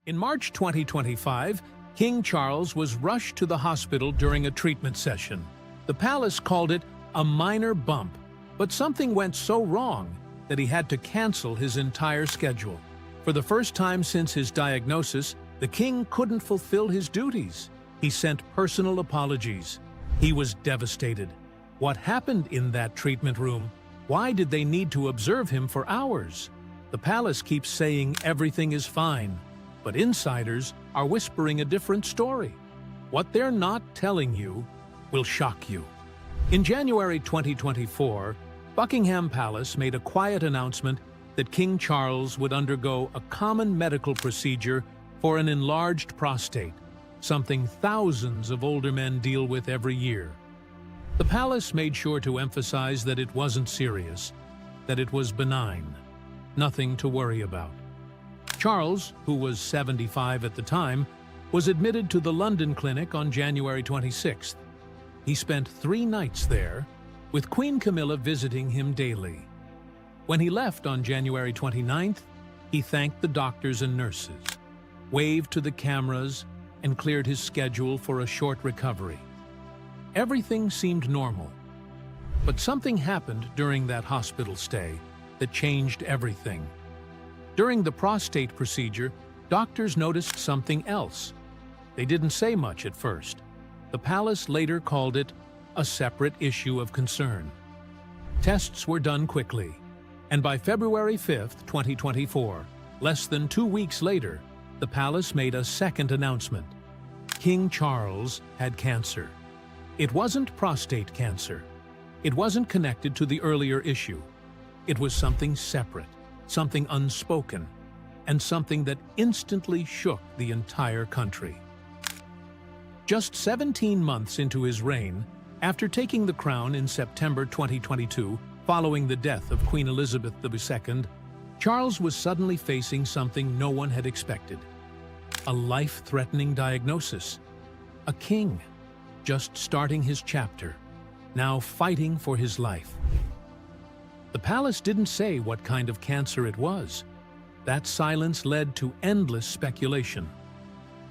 In March 2025, King Charles was rushed to the hospital during a treatment session. The palace called it a minor bump, but something went so wrong that he had to cancel his entire schedule. For the first time since his diagnosis, the king couldn't fulfill his duties. He sent personal apologies. He was devastated. What happened in that treatment room? Why did they need to observe him for hours? The palace keeps saying everything is fine, but insiders are whispering a different story. What they're not telling you will shock you. In January 2024, Buckingham Palace made a quiet announcement that King Charles would undergo a common medical procedure for an enlarged prostate, something thousands of older men deal with every year. The palace made sure to emphasize that it wasn't serious, that it was benign, nothing to worry about. Charles, who was 75 at the time, was admitted to the London clinic on January 26th. He spent 3 nights there, with Queen Camilla visiting him daily. When he left on January 29th, he thanked the doctors and nurses, waved to the cameras, and cleared his schedule for a short recovery. Everything seemed normal. But something happened during that hospital stay that changed everything. During the prostate procedure, doctors noticed something else. They didn't say much at first. The palace later called it a separate issue of concern. Tests were done quickly, and by February 5, 2024, less than 2 weeks later, the palace made a second announcement. King Charles had cancer. It wasn't prostate cancer. It wasn't connected to the earlier issue. It was something separate, something unspoken, and something that instantly shook the entire country. Just 17 months into his reign, after taking the crown in September 2022, following the death of Queen Elizabeth II, Charles was suddenly facing something no one had expected. A life-threatening diagnosis. A king, just starting his chapter, now fighting for his life. The palace didn't say what kind of cancer it was. That silence led to endless speculation.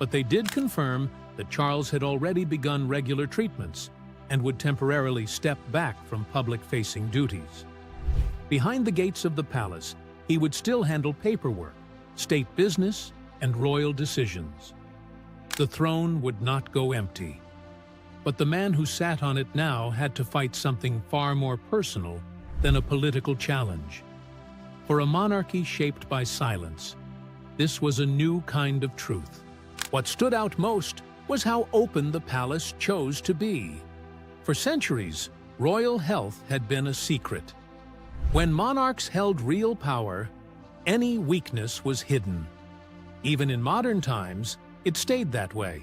But they did confirm that Charles had already begun regular treatments and would temporarily step back from public-facing duties. Behind the gates of the palace, he would still handle paperwork, state business, and royal decisions. The throne would not go empty. But the man who sat on it now had to fight something far more personal than a political challenge. For a monarchy shaped by silence, this was a new kind of truth. What stood out most was how open the palace chose to be. For centuries, royal health had been a secret. When monarchs held real power, any weakness was hidden. Even in modern times, it stayed that way.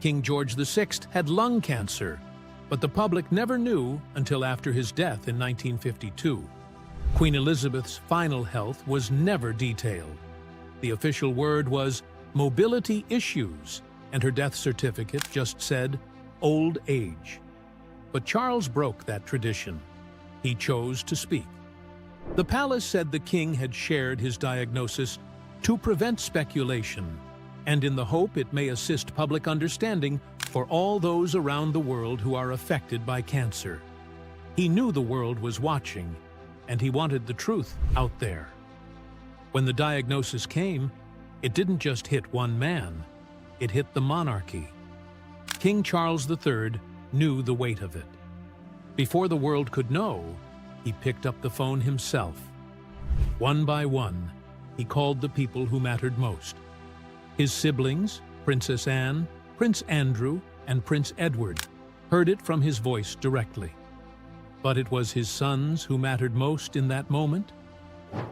King George VI had lung cancer, but the public never knew until after his death in 1952. Queen Elizabeth's final health was never detailed. The official word was mobility issues, and her death certificate just said old age. But Charles broke that tradition. He chose to speak. The palace said the king had shared his diagnosis to prevent speculation, and in the hope it may assist public understanding for all those around the world who are affected by cancer. He knew the world was watching, and he wanted the truth out there. When the diagnosis came, it didn't just hit one man, it hit the monarchy. King Charles III knew the weight of it. Before the world could know, he picked up the phone himself. One by one, he called the people who mattered most. His siblings, Princess Anne, Prince Andrew, and Prince Edward, heard it from his voice directly. But it was his sons who mattered most in that moment.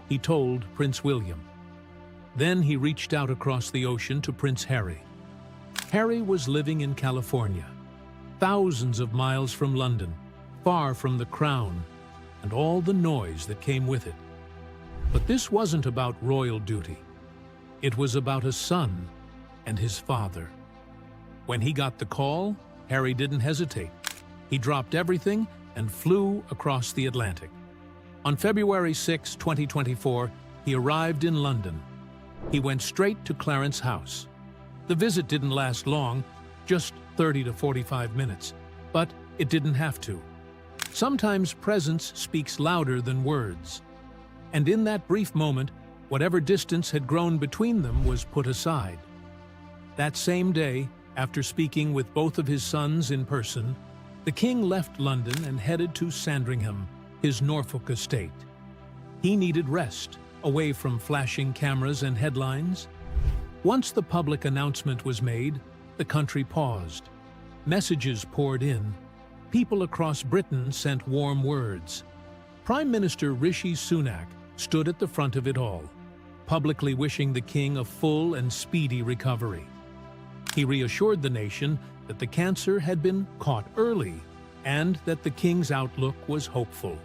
He told Prince William. Then he reached out across the ocean to Prince Harry. Harry was living in California, thousands of miles from London, far from the crown, and all the noise that came with it. But this wasn't about royal duty. It was about a son and his father. When he got the call, Harry didn't hesitate. He dropped everything and flew across the Atlantic. On February 6, 2024, he arrived in London. He went straight to Clarence's house. The visit didn't last long, just 30 to 45 minutes, but it didn't have to. Sometimes presence speaks louder than words. And in that brief moment, whatever distance had grown between them was put aside. That same day, after speaking with both of his sons in person, the king left London and headed to Sandringham, his Norfolk estate. He needed rest, away from flashing cameras and headlines. Once the public announcement was made, the country paused. Messages poured in. People across Britain sent warm words. Prime Minister Rishi Sunak stood at the front of it all, publicly wishing the king a full and speedy recovery. He reassured the nation that the cancer had been caught early and that the king's outlook was hopeful.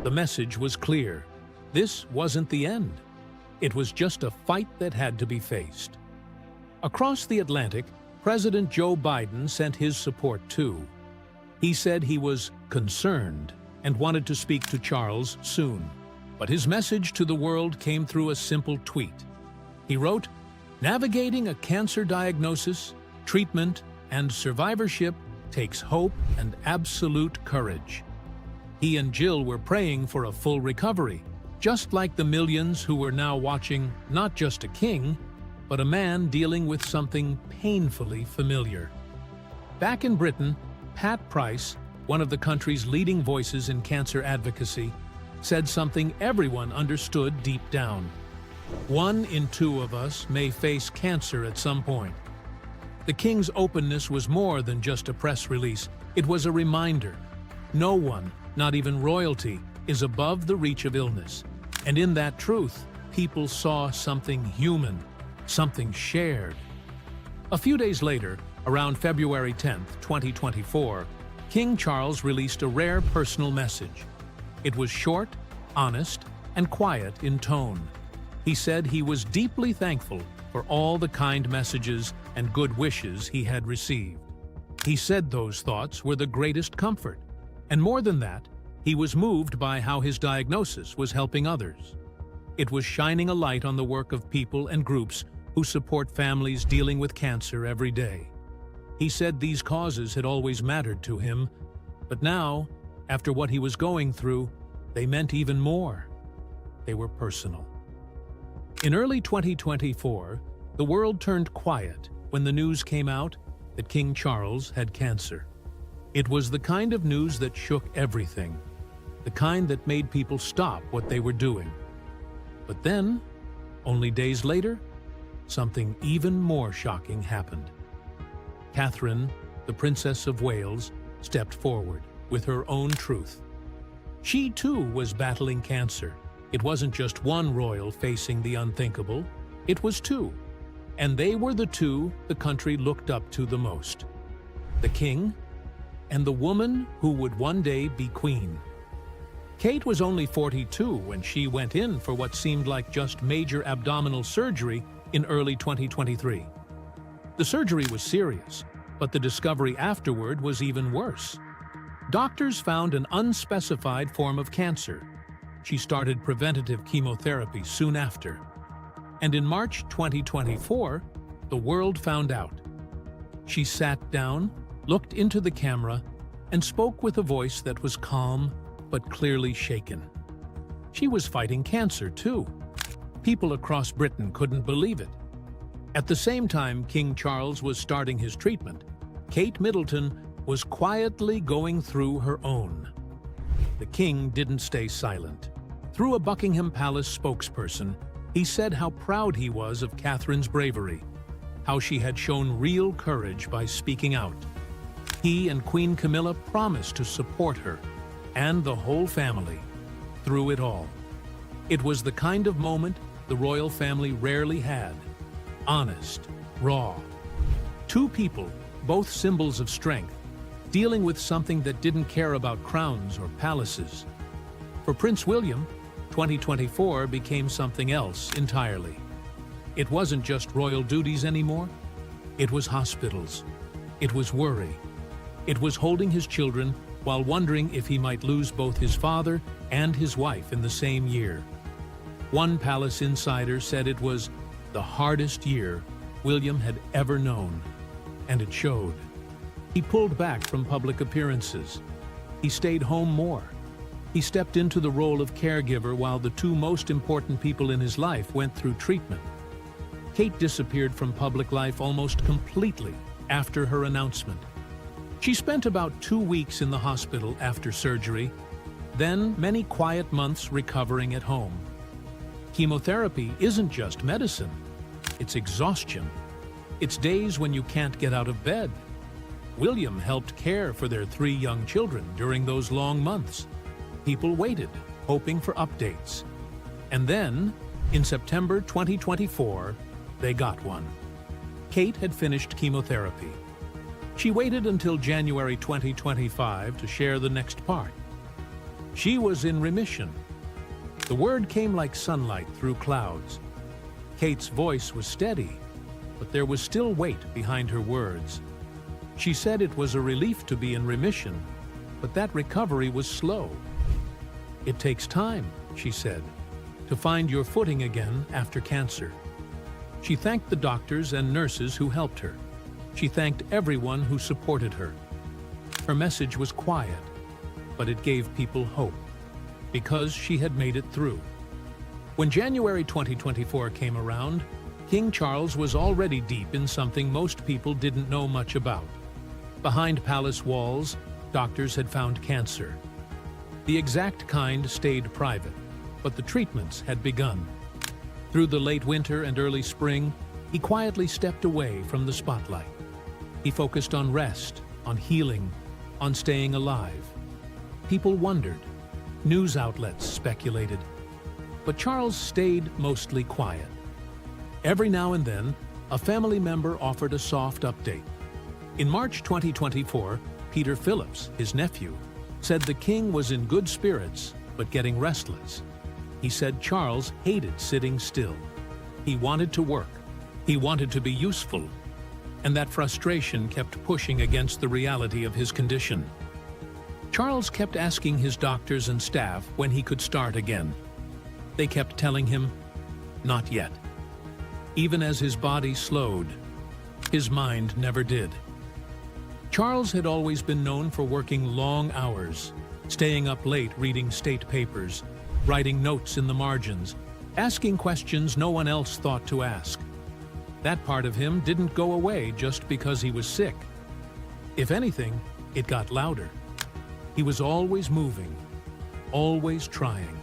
The message was clear. This wasn't the end. It was just a fight that had to be faced. Across the Atlantic, President Joe Biden sent his support too. He said he was concerned and wanted to speak to Charles soon. But his message to the world came through a simple tweet. He wrote, "Navigating a cancer diagnosis, treatment, and survivorship takes hope and absolute courage." He and Jill were praying for a full recovery, just like the millions who were now watching not just a king, but a man dealing with something painfully familiar. Back in Britain, Pat Price, one of the country's leading voices in cancer advocacy, said something everyone understood deep down. 1 in 2 of us may face cancer at some point. The king's openness was more than just a press release. It was a reminder. No one, not even royalty, is above the reach of illness. And in that truth, people saw something human, something shared. A few days later, around February 10th, 2024, King Charles released a rare personal message. It was short, honest, and quiet in tone. He said he was deeply thankful for all the kind messages and good wishes he had received. He said those thoughts were the greatest comfort, and more than that, he was moved by how his diagnosis was helping others. It was shining a light on the work of people and groups who support families dealing with cancer every day. He said these causes had always mattered to him, but now, after what he was going through, they meant even more. They were personal. In early 2024, the world turned quiet when the news came out that King Charles had cancer. It was the kind of news that shook everything, the kind that made people stop what they were doing. But then, only days later, something even more shocking happened. Catherine, the Princess of Wales, stepped forward with her own truth. She too was battling cancer. It wasn't just one royal facing the unthinkable, it was 2. And they were the 2 the country looked up to the most. The king and the woman who would one day be queen. Kate was only 42 when she went in for what seemed like just major abdominal surgery in early 2023. The surgery was serious, but the discovery afterward was even worse. Doctors found an unspecified form of cancer. She started preventative chemotherapy soon after. And in March 2024, the world found out. She sat down, looked into the camera, and spoke with a voice that was calm but clearly shaken. She was fighting cancer too. People across Britain couldn't believe it. At the same time King Charles was starting his treatment, Kate Middleton was quietly going through her own. The king didn't stay silent. Through a Buckingham Palace spokesperson, he said how proud he was of Catherine's bravery, how she had shown real courage by speaking out. He and Queen Camilla promised to support her and the whole family through it all. It was the kind of moment the royal family rarely had. Honest, raw. 2 people, both symbols of strength, dealing with something that didn't care about crowns or palaces. For Prince William, 2024 became something else entirely. It wasn't just royal duties anymore. It was hospitals. It was worry. It was holding his children while wondering if he might lose both his father and his wife in the same year. One palace insider said it was the hardest year William had ever known, and it showed. He pulled back from public appearances. He stayed home more. He stepped into the role of caregiver while the two most important people in his life went through treatment. Kate disappeared from public life almost completely after her announcement. She spent about 2 weeks in the hospital after surgery, then many quiet months recovering at home. Chemotherapy isn't just medicine, it's exhaustion. It's days when you can't get out of bed. William helped care for their 3 young children during those long months. People waited, hoping for updates. And then, in September 2024, they got one. Kate had finished chemotherapy. She waited until January 2025 to share the next part. She was in remission. The word came like sunlight through clouds. Kate's voice was steady, but there was still weight behind her words. She said it was a relief to be in remission, but that recovery was slow. "It takes time," she said, "to find your footing again after cancer." She thanked the doctors and nurses who helped her. She thanked everyone who supported her. Her message was quiet, but it gave people hope, because she had made it through. When January 2024 came around, King Charles was already deep in something most people didn't know much about. Behind palace walls, doctors had found cancer. The exact kind stayed private, but the treatments had begun. Through the late winter and early spring, he quietly stepped away from the spotlight. He focused on rest, on healing, on staying alive. People wondered. News outlets speculated. But Charles stayed mostly quiet. Every now and then, a family member offered a soft update. In March 2024, Peter Phillips, his nephew, said the king was in good spirits but getting restless. He said Charles hated sitting still. He wanted to work. He wanted to be useful. And that frustration kept pushing against the reality of his condition. Charles kept asking his doctors and staff when he could start again. They kept telling him, "Not yet." Even as his body slowed, his mind never did. Charles had always been known for working long hours, staying up late reading state papers, writing notes in the margins, asking questions no one else thought to ask. That part of him didn't go away just because he was sick. If anything, it got louder. He was always moving, always trying.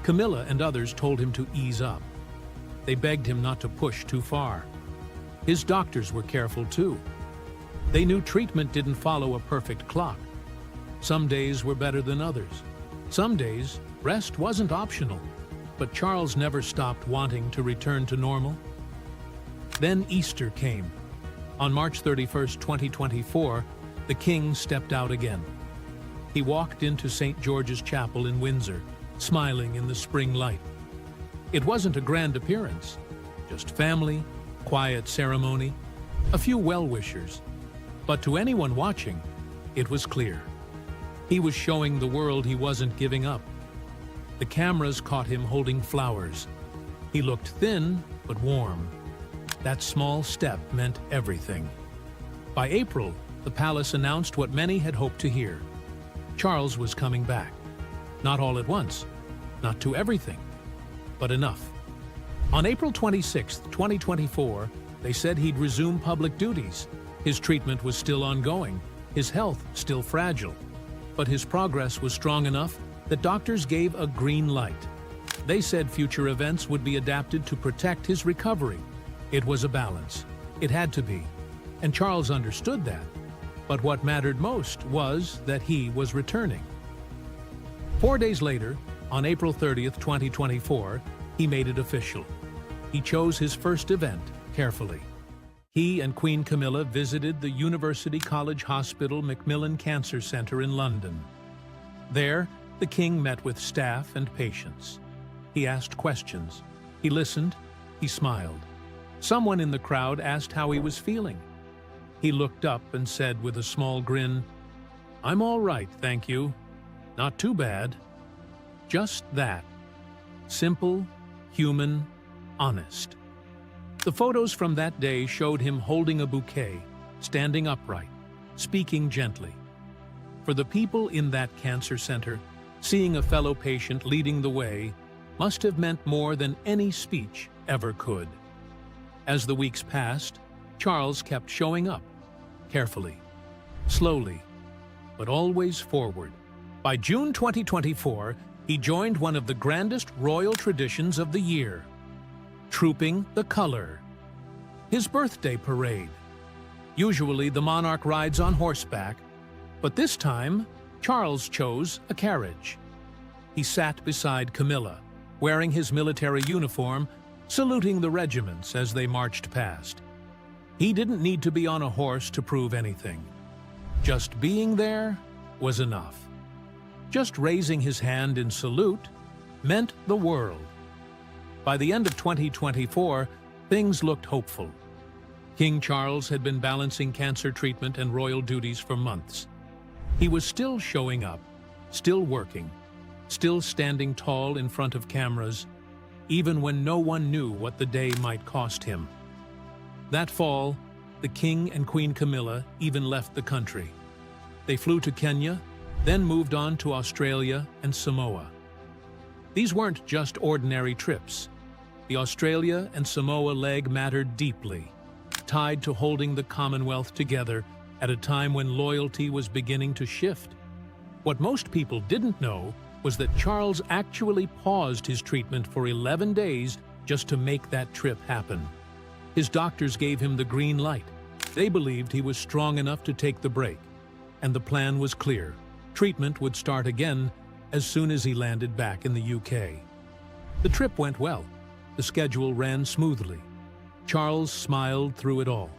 Camilla and others told him to ease up. They begged him not to push too far. His doctors were careful too. They knew treatment didn't follow a perfect clock. Some days were better than others. Some days, rest wasn't optional. But Charles never stopped wanting to return to normal. Then Easter came. On March 31st, 2024, the king stepped out again. He walked into St. George's Chapel in Windsor, smiling in the spring light. It wasn't a grand appearance, just family, quiet ceremony, a few well-wishers. But to anyone watching, it was clear. He was showing the world he wasn't giving up. The cameras caught him holding flowers. He looked thin, but warm. That small step meant everything. By April, the palace announced what many had hoped to hear. Charles was coming back. Not all at once, not to everything, but enough. On April 26, 2024, they said he'd resume public duties. His treatment was still ongoing, his health still fragile. But his progress was strong enough that doctors gave a green light. They said future events would be adapted to protect his recovery. It was a balance. It had to be. And Charles understood that. But what mattered most was that he was returning. 4 days later, on April 30th, 2024, he made it official. He chose his first event carefully. He and Queen Camilla visited the University College Hospital Macmillan Cancer Centre in London. There, the king met with staff and patients. He asked questions. He listened. He smiled. Someone in the crowd asked how he was feeling. He looked up and said with a small grin, "I'm all right, thank you. Not too bad." Just that. Simple, human, honest. The photos from that day showed him holding a bouquet, standing upright, speaking gently. For the people in that cancer center, seeing a fellow patient leading the way must have meant more than any speech ever could. As the weeks passed, Charles kept showing up, carefully, slowly, but always forward. By June 2024, he joined one of the grandest royal traditions of the year, Trooping the Color, his birthday parade. Usually the monarch rides on horseback, but this time Charles chose a carriage. He sat beside Camilla, wearing his military uniform, saluting the regiments as they marched past. He didn't need to be on a horse to prove anything. Just being there was enough. Just raising his hand in salute meant the world. By the end of 2024, things looked hopeful. King Charles had been balancing cancer treatment and royal duties for months. He was still showing up, still working, still standing tall in front of cameras, even when no one knew what the day might cost him. That fall, the King and Queen Camilla even left the country. They flew to Kenya, then moved on to Australia and Samoa. These weren't just ordinary trips. The Australia and Samoa leg mattered deeply, tied to holding the Commonwealth together at a time when loyalty was beginning to shift. What most people didn't know was that Charles actually paused his treatment for 11 days just to make that trip happen. His doctors gave him the green light. They believed he was strong enough to take the break, and the plan was clear. Treatment would start again as soon as he landed back in the UK. The trip went well. The schedule ran smoothly. Charles smiled through it all.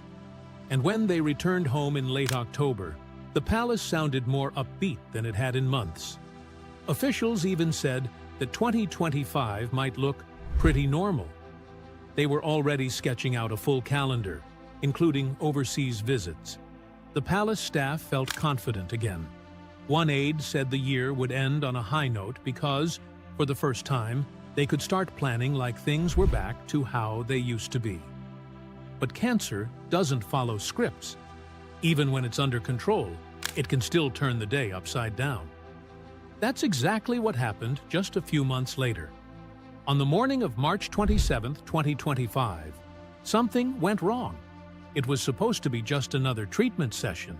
And when they returned home in late October, the palace sounded more upbeat than it had in months. Officials even said that 2025 might look pretty normal. They were already sketching out a full calendar, including overseas visits. The palace staff felt confident again. One aide said the year would end on a high note because, for the first time, they could start planning like things were back to how they used to be. But cancer doesn't follow scripts. Even when it's under control, it can still turn the day upside down. That's exactly what happened just a few months later. On the morning of March 27, 2025, something went wrong. It was supposed to be just another treatment session.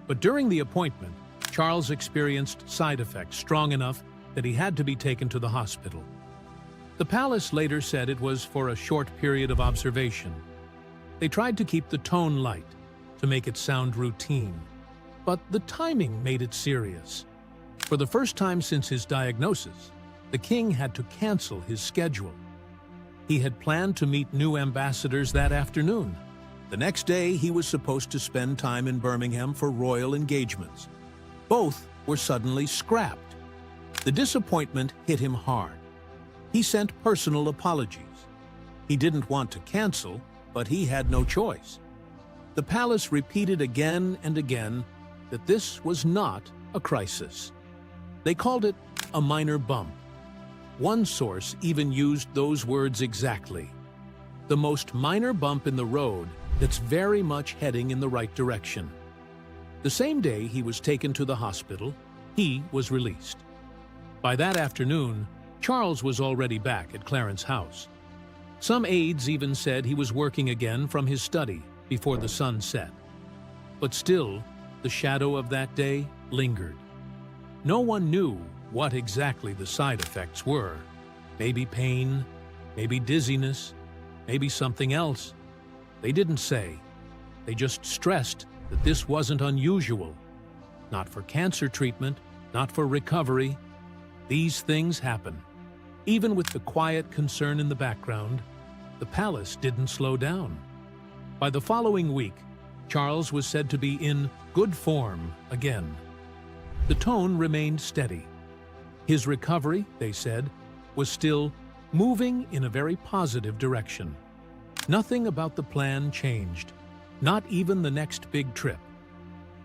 But during the appointment, Charles experienced side effects strong enough that he had to be taken to the hospital. The palace later said it was for a short period of observation. They tried to keep the tone light, to make it sound routine. But the timing made it serious. For the first time since his diagnosis, the king had to cancel his schedule. He had planned to meet new ambassadors that afternoon. The next day, he was supposed to spend time in Birmingham for royal engagements. Both were suddenly scrapped. The disappointment hit him hard. He sent personal apologies. He didn't want to cancel, but he had no choice. The palace repeated again and again that this was not a crisis. They called it a minor bump. One source even used those words exactly. The most minor bump in the road that's very much heading in the right direction. The same day he was taken to the hospital, he was released. By that afternoon, Charles was already back at Clarence House. Some aides even said he was working again from his study before the sun set. But still, the shadow of that day lingered. No one knew what exactly the side effects were. Maybe pain, maybe dizziness, maybe something else. They didn't say. They just stressed that this wasn't unusual. Not for cancer treatment, not for recovery. These things happen. Even with the quiet concern in the background, the palace didn't slow down. By the following week, Charles was said to be in good form again. The tone remained steady. His recovery, they said, was still moving in a very positive direction. Nothing about the plan changed, not even the next big trip.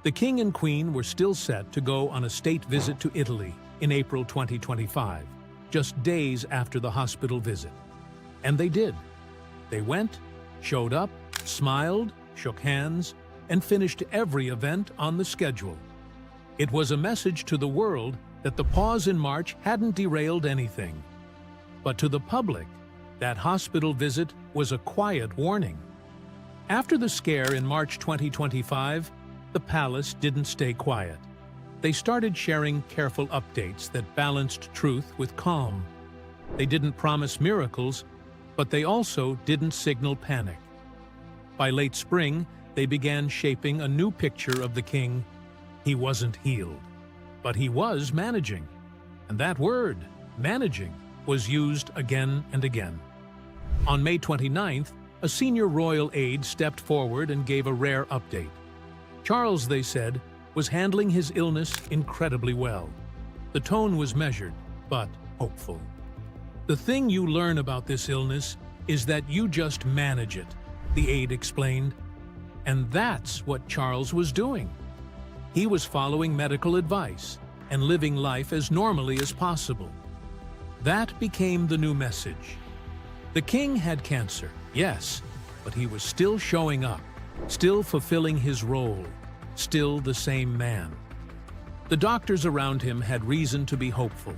The king and queen were still set to go on a state visit to Italy in April 2025, just days after the hospital visit. And they did. They went showed up, smiled, shook hands, and finished every event on the schedule. It was a message to the world that the pause in March hadn't derailed anything. But to the public, that hospital visit was a quiet warning. After the scare in March 2025, the palace didn't stay quiet. They started sharing careful updates that balanced truth with calm. They didn't promise miracles, but they also didn't signal panic. By late spring, they began shaping a new picture of the king. He wasn't healed, but he was managing. And that word, managing, was used again and again. On May 29th, a senior royal aide stepped forward and gave a rare update. Charles, they said, was handling his illness incredibly well. The tone was measured, but hopeful. "The thing you learn about this illness is that you just manage it," the aide explained. And that's what Charles was doing. He was following medical advice and living life as normally as possible. That became the new message. The king had cancer, yes, but he was still showing up, still fulfilling his role, still the same man. The doctors around him had reason to be hopeful.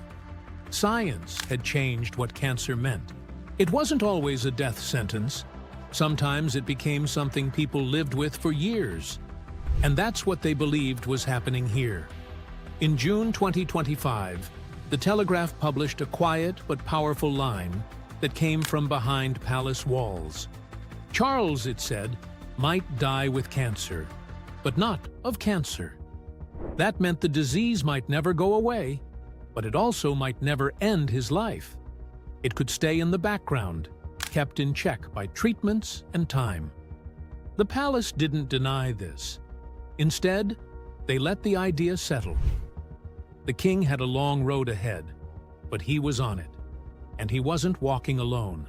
Science had changed what cancer meant. It wasn't always a death sentence. Sometimes it became something people lived with for years. And that's what they believed was happening here. In June 2025, the Telegraph published a quiet but powerful line that came from behind palace walls. Charles, it said, might die with cancer, but not of cancer. That meant the disease might never go away, but it also might never end his life. It could stay in the background, kept in check by treatments and time. The palace didn't deny this. Instead, they let the idea settle. The king had a long road ahead, but he was on it, and he wasn't walking alone.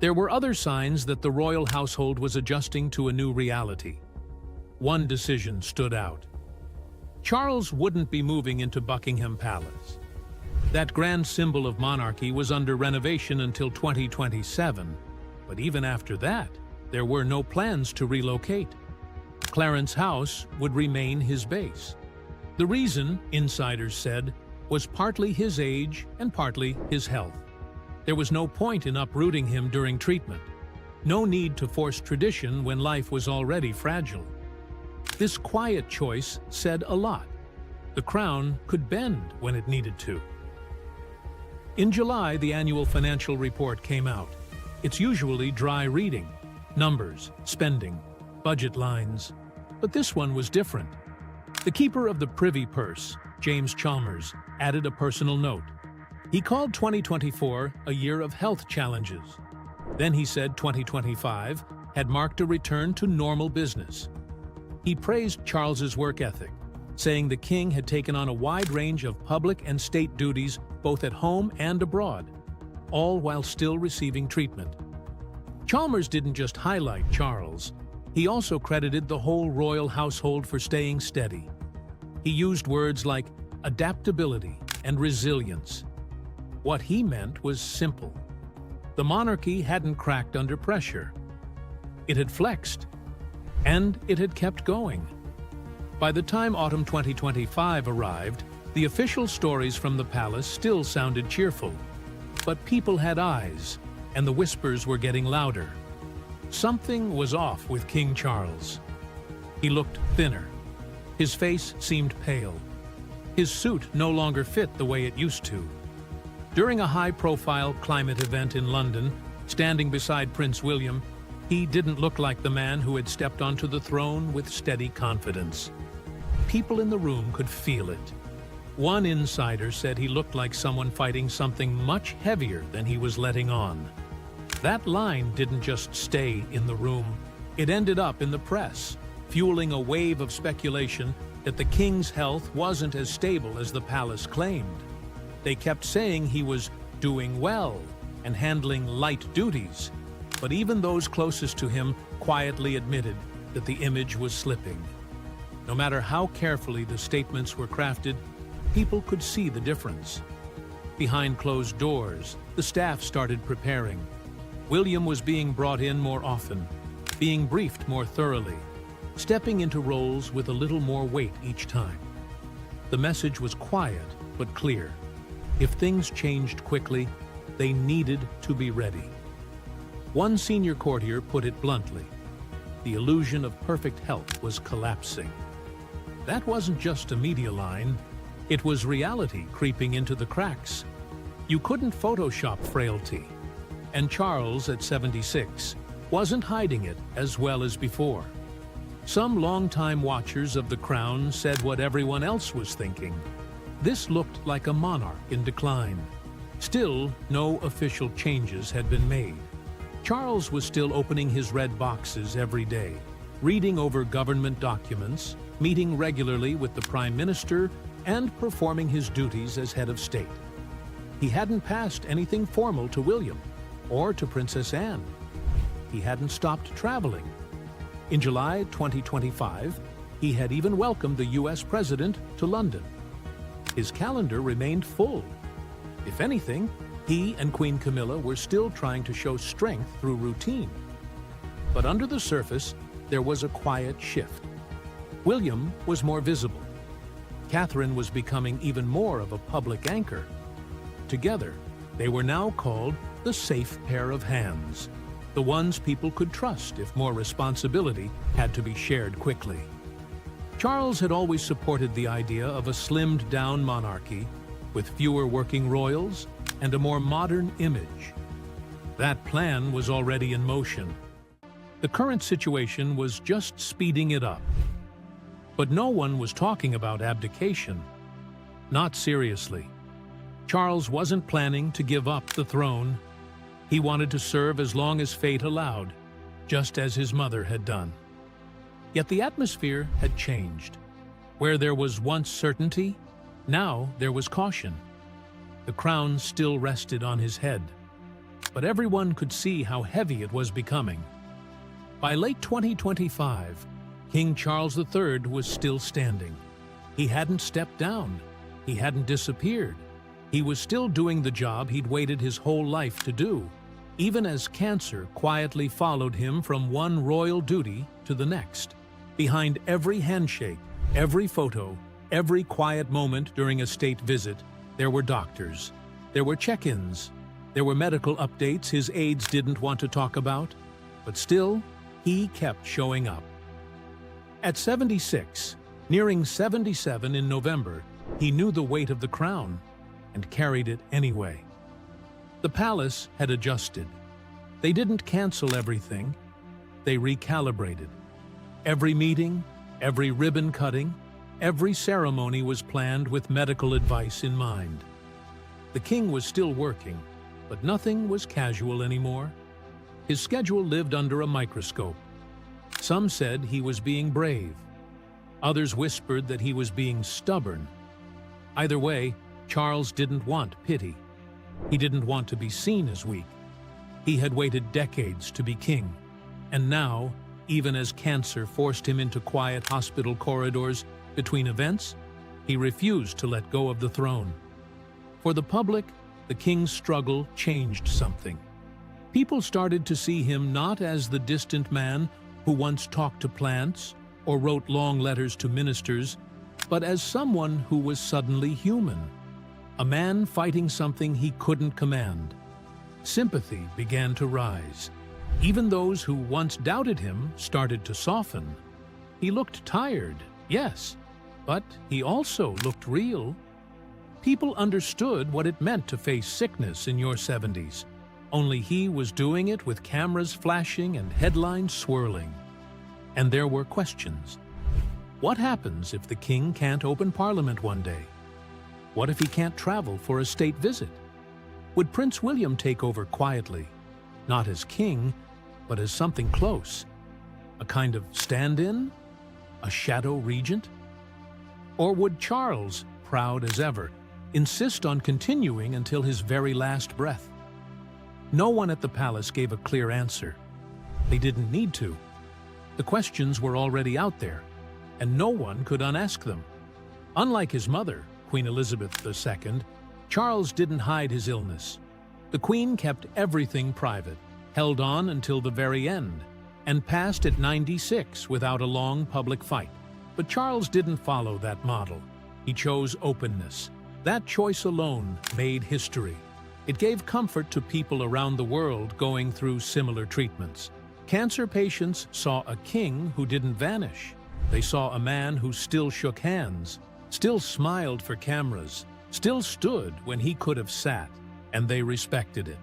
There were other signs that the royal household was adjusting to a new reality. One decision stood out. Charles wouldn't be moving into Buckingham Palace. That grand symbol of monarchy was under renovation until 2027, but even after that, there were no plans to relocate. Clarence House would remain his base. The reason, insiders said, was partly his age and partly his health. There was no point in uprooting him during treatment. No need to force tradition when life was already fragile. This quiet choice said a lot. The crown could bend when it needed to. In July, the annual financial report came out. It's usually dry reading, numbers, spending, budget lines. But this one was different. The keeper of the Privy Purse, James Chalmers, added a personal note. He called 2024 a year of health challenges. Then he said 2025 had marked a return to normal business. He praised Charles's work ethic, saying the king had taken on a wide range of public and state duties both at home and abroad, all while still receiving treatment. Chalmers didn't just highlight Charles, he also credited the whole royal household for staying steady. He used words like adaptability and resilience. What he meant was simple. The monarchy hadn't cracked under pressure. It had flexed, and it had kept going. By the time autumn 2025 arrived, the official stories from the palace still sounded cheerful. But people had eyes, and the whispers were getting louder. Something was off with King Charles. He looked thinner. His face seemed pale. His suit no longer fit the way it used to. During a high-profile climate event in London, standing beside Prince William, he didn't look like the man who had stepped onto the throne with steady confidence. People in the room could feel it. One insider said he looked like someone fighting something much heavier than he was letting on. That line didn't just stay in the room. It ended up in the press, fueling a wave of speculation that the king's health wasn't as stable as the palace claimed. They kept saying he was doing well and handling light duties, but even those closest to him quietly admitted that the image was slipping. No matter how carefully the statements were crafted, people could see the difference. Behind closed doors, the staff started preparing. William was being brought in more often, being briefed more thoroughly, stepping into roles with a little more weight each time. The message was quiet but clear. If things changed quickly, they needed to be ready. One senior courtier put it bluntly: the illusion of perfect health was collapsing. That wasn't just a media line, it was reality creeping into the cracks. You couldn't Photoshop frailty. And Charles, at 76, wasn't hiding it as well as before. Some longtime watchers of the crown said what everyone else was thinking. This looked like a monarch in decline. Still, no official changes had been made. Charles was still opening his red boxes every day, reading over government documents, meeting regularly with the Prime Minister, and performing his duties as head of state. He hadn't passed anything formal to William or to Princess Anne. He hadn't stopped traveling. In July 2025, he had even welcomed the US President to London. His calendar remained full. If anything, he and Queen Camilla were still trying to show strength through routine. But under the surface, there was a quiet shift. William was more visible. Catherine was becoming even more of a public anchor. Together, they were now called the safe pair of hands, the ones people could trust if more responsibility had to be shared quickly. Charles had always supported the idea of a slimmed-down monarchy with fewer working royals and a more modern image. That plan was already in motion. The current situation was just speeding it up. But no one was talking about abdication. Not seriously. Charles wasn't planning to give up the throne. He wanted to serve as long as fate allowed, just as his mother had done. Yet the atmosphere had changed. Where there was once certainty, now there was caution. The crown still rested on his head, but everyone could see how heavy it was becoming. By late 2025, King Charles III was still standing. He hadn't stepped down. He hadn't disappeared. He was still doing the job he'd waited his whole life to do, even as cancer quietly followed him from one royal duty to the next. Behind every handshake, every photo, every quiet moment during a state visit, there were doctors. There were check-ins. There were medical updates his aides didn't want to talk about. But still, he kept showing up. At 76, nearing 77 in November, he knew the weight of the crown and carried it anyway. The palace had adjusted. They didn't cancel everything. They recalibrated. Every meeting, every ribbon cutting, every ceremony was planned with medical advice in mind. The king was still working, but nothing was casual anymore. His schedule lived under a microscope. Some said he was being brave. Others whispered that he was being stubborn. Either way, Charles didn't want pity. He didn't want to be seen as weak. He had waited decades to be king, and now, even as cancer forced him into quiet hospital corridors between events, he refused to let go of the throne. For the public, the king's struggle changed something. People started to see him not as the distant man who once talked to plants or wrote long letters to ministers, but as someone who was suddenly human. A man fighting something he couldn't command. Sympathy began to rise. Even those who once doubted him started to soften. He looked tired, yes, but he also looked real. People understood what it meant to face sickness in your 70s. Only he was doing it with cameras flashing and headlines swirling. And there were questions. What happens if the king can't open Parliament one day? What if he can't travel for a state visit? Would Prince William take over quietly, not as king, but as something close? A kind of stand-in? A shadow regent? Or would Charles, proud as ever, insist on continuing until his very last breath? No one at the palace gave a clear answer. They didn't need to. The questions were already out there, and no one could unask them. Unlike his mother, Queen Elizabeth II, Charles didn't hide his illness. The Queen kept everything private, held on until the very end, and passed at 96 without a long public fight. But Charles didn't follow that model. He chose openness. That choice alone made history. It gave comfort to people around the world going through similar treatments. Cancer patients saw a king who didn't vanish. They saw a man who still shook hands, still smiled for cameras, still stood when he could have sat, and they respected it.